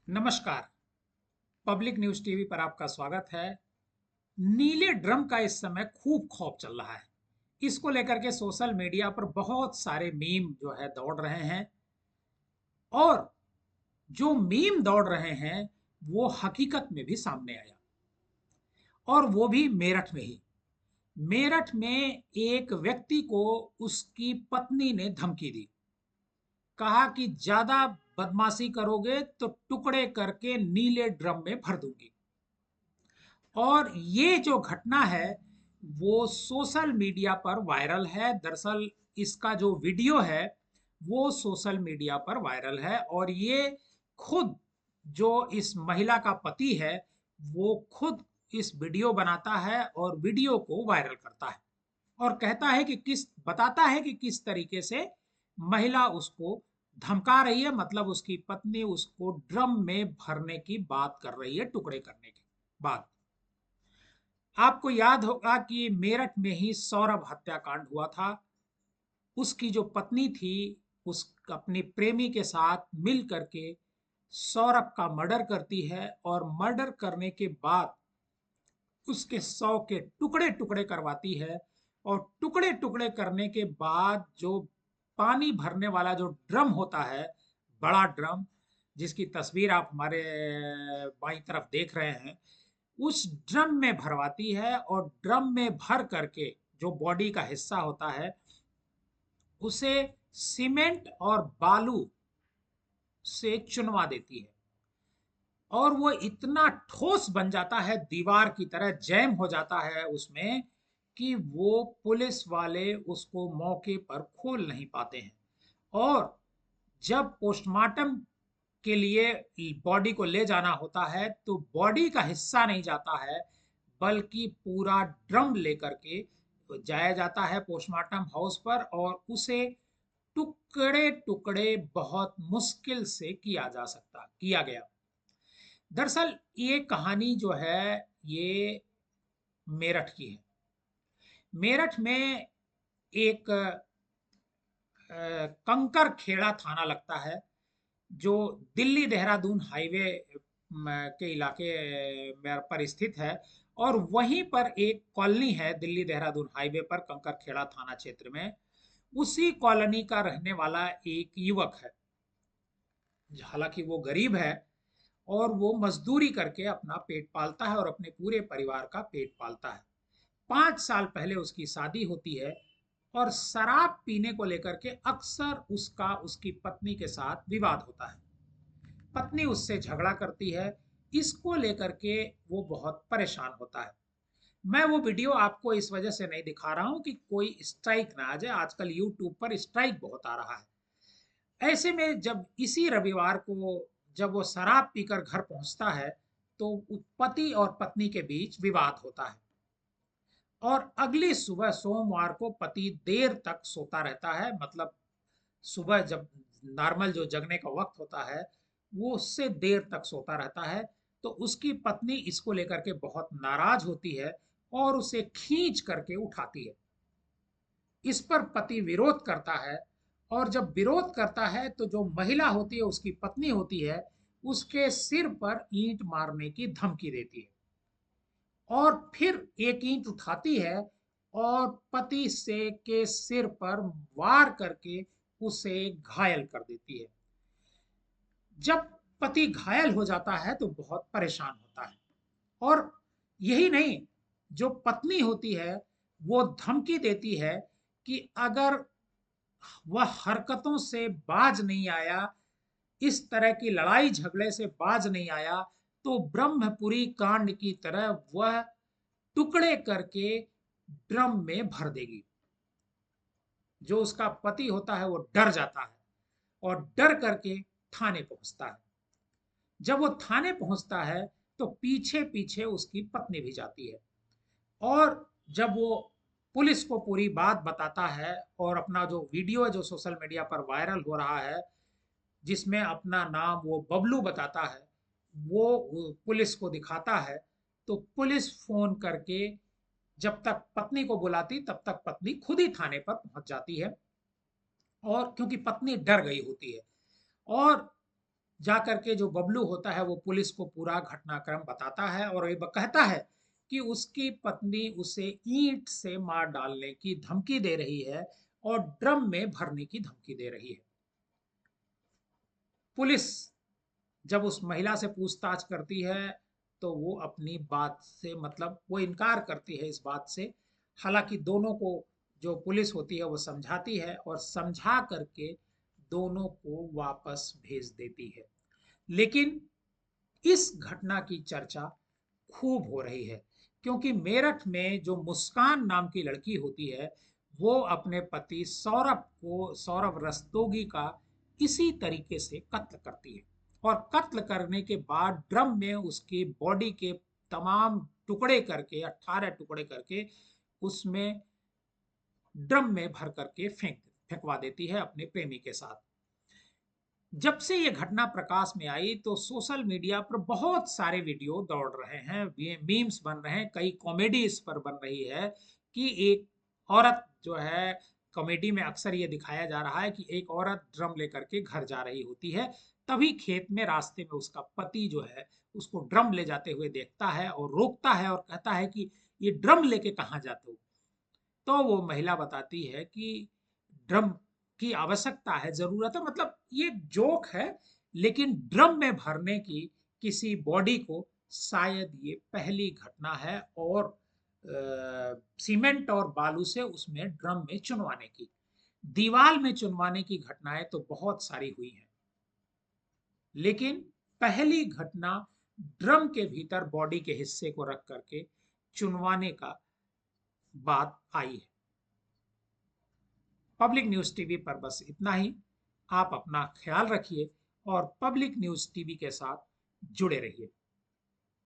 नमस्कार। Public news TV पर आपका स्वागत है। नीले ड्रम का इस समय खूब खौफ चल रहा है। इसको लेकर के सोशल मीडिया पर बहुत सारे मीम जो है दौड़ रहे हैं। और जो मीम दौड़ रहे हैं वो हकीकत में भी सामने आया, और वो भी मेरठ में ही। मेरठ में एक व्यक्ति को उसकी पत्नी ने धमकी दी। कहा कि ज्यादा बदमाशी करोगे तो टुकड़े करके नीले ड्रम में भर दूंगी। और ये जो घटना है वो सोशल मीडिया पर वायरल है। दरअसल इसका जो वीडियो है वो सोशल मीडिया पर वायरल है, और ये खुद जो इस महिला का पति है वो खुद इस वीडियो बनाता है और वीडियो को वायरल करता है, और कहता है कि किस बताता है कि किस तरीके से महिला उसको धमका रही है। मतलब उसकी पत्नी उसको ड्रम में भरने की बात कर रही है, टुकड़े करने की बात। आपको याद होगा कि मेरठ में ही सौरभ हत्याकांड हुआ था। उसकी जो पत्नी थी उस अपनी प्रेमी के साथ मिल करके सौरभ का मर्डर करती है, और मर्डर करने के बाद उसके 100 के टुकड़े टुकड़े करवाती है। और टुकड़े टुकड़े करने के बाद जो पानी भरने वाला जो ड्रम होता है, बड़ा ड्रम, जिसकी तस्वीर आप हमारे बाईं तरफ देख रहे हैं, उस ड्रम में भरवाती है। और ड्रम में भर करके जो बॉडी का हिस्सा होता है उसे सीमेंट और बालू से चुनवा देती है, और वो इतना ठोस बन जाता है, दीवार की तरह जैम हो जाता है उसमें, कि वो पुलिस वाले उसको मौके पर खोल नहीं पाते हैं। और जब पोस्टमार्टम के लिए बॉडी को ले जाना होता है तो बॉडी का हिस्सा नहीं जाता है, बल्कि पूरा ड्रम लेकर के जाया जाता है पोस्टमार्टम हाउस पर, और उसे टुकड़े टुकड़े बहुत मुश्किल से किया गया। दरअसल ये कहानी जो है ये मेरठ की है। मेरठ में एक कंकर खेड़ा थाना लगता है, जो दिल्ली देहरादून हाईवे के इलाके पर स्थित है। और वहीं पर एक कॉलोनी है दिल्ली देहरादून हाईवे पर, कंकर खेड़ा थाना क्षेत्र में। उसी कॉलोनी का रहने वाला एक युवक है। हालांकि वो गरीब है और वो मजदूरी करके अपना पेट पालता है और अपने पूरे परिवार का पेट पालता है। 5 साल पहले उसकी शादी होती है, और शराब पीने को लेकर के अक्सर उसका उसकी पत्नी के साथ विवाद होता है। पत्नी उससे झगड़ा करती है। इसको लेकर के वो बहुत परेशान होता है। मैं वो वीडियो आपको इस वजह से नहीं दिखा रहा हूं कि कोई स्ट्राइक ना आ जाए। आजकल यूट्यूब पर स्ट्राइक बहुत आ रहा है। ऐसे में जब इसी रविवार को जब वो शराब पीकर घर पहुंचता है तो पति और पत्नी के बीच विवाद होता है। और अगली सुबह सोमवार को पति देर तक सोता रहता है। मतलब सुबह जब नॉर्मल जो जगने का वक्त होता है वो उससे देर तक सोता रहता है। तो उसकी पत्नी इसको लेकर के बहुत नाराज होती है और उसे खींच करके उठाती है। इस पर पति विरोध करता है, और जब विरोध करता है तो जो महिला होती है उसकी पत्नी होती है, उसके सिर पर ईंट मारने की धमकी देती है। और फिर एक ईंट उठाती है और पति से के सिर पर वार करके उसे घायल कर देती है। जब पति घायल हो जाता है तो बहुत परेशान होता है। और यही नहीं, जो पत्नी होती है वो धमकी देती है कि अगर वह हरकतों से बाज नहीं आया, इस तरह की लड़ाई झगड़े से बाज नहीं आया, तो ब्रह्मपुरी कांड की तरह वह टुकड़े करके ड्रम में भर देगी। जो उसका पति होता है वो डर जाता है और डर करके थाने पहुंचता है। जब वो थाने पहुंचता है तो पीछे पीछे उसकी पत्नी भी जाती है। और जब वो पुलिस को पूरी बात बताता है और अपना जो वीडियो है जो सोशल मीडिया पर वायरल हो रहा है, जिसमें अपना नाम वो बबलू बताता है, वो पुलिस को दिखाता है, तो पुलिस फोन करके जब तक पत्नी को बुलाती तब तक पत्नी खुद ही थाने पर पहुंच जाती है। और क्योंकि पत्नी डर गई होती है, और जा करके जो बबलू होता है वो पुलिस को पूरा घटनाक्रम बताता है और ये कहता है कि उसकी पत्नी उसे ईंट से मार डालने की धमकी दे रही है और ड्रम में भरने की धमकी दे रही है। पुलिस जब उस महिला से पूछताछ करती है तो वो अपनी बात से मतलब वो इनकार करती है इस बात से। हालांकि दोनों को जो पुलिस होती है वो समझाती है और समझा करके दोनों को वापस भेज देती है। लेकिन इस घटना की चर्चा खूब हो रही है क्योंकि मेरठ में जो मुस्कान नाम की लड़की होती है वो अपने पति सौरभ रस्तोगी का इसी तरीके से कत्ल करती है और कत्ल करने के बाद ड्रम में उसकी बॉडी के तमाम टुकड़े करके 18 टुकड़े करके उसमें ड्रम में भर करके फेंकवा देती है अपने प्रेमी के साथ। जब से ये घटना प्रकाश में आई तो सोशल मीडिया पर बहुत सारे वीडियो दौड़ रहे हैं, मीम्स बन रहे हैं, कई कॉमेडी इस पर बन रही है कि एक औरत जो है, कॉमेडी में अक्सर ये दिखाया जा रहा है कि एक औरत ड्रम लेकर के घर जा रही होती है, तभी खेत में रास्ते में उसका पति जो है उसको ड्रम ले जाते हुए देखता है और रोकता है और कहता है कि ये ड्रम लेके कहाँ जाते हो। तो वो महिला बताती है कि ड्रम की आवश्यकता है, जरूरत है, मतलब ये जोक है, लेकिन ड्रम में भरने की किसी बॉडी को शायद ये पहली घटना है और सीमेंट और बालू से उसमें ड्रम में चुनवाने की, दीवार में चुनवाने की घटनाएं तो बहुत सारी हुई हैं, लेकिन पहली घटना ड्रम के भीतर बॉडी के हिस्से को रख करके चुनवाने का बात आई है। पब्लिक न्यूज टीवी पर बस इतना ही। आप अपना ख्याल रखिए और पब्लिक न्यूज टीवी के साथ जुड़े रहिए।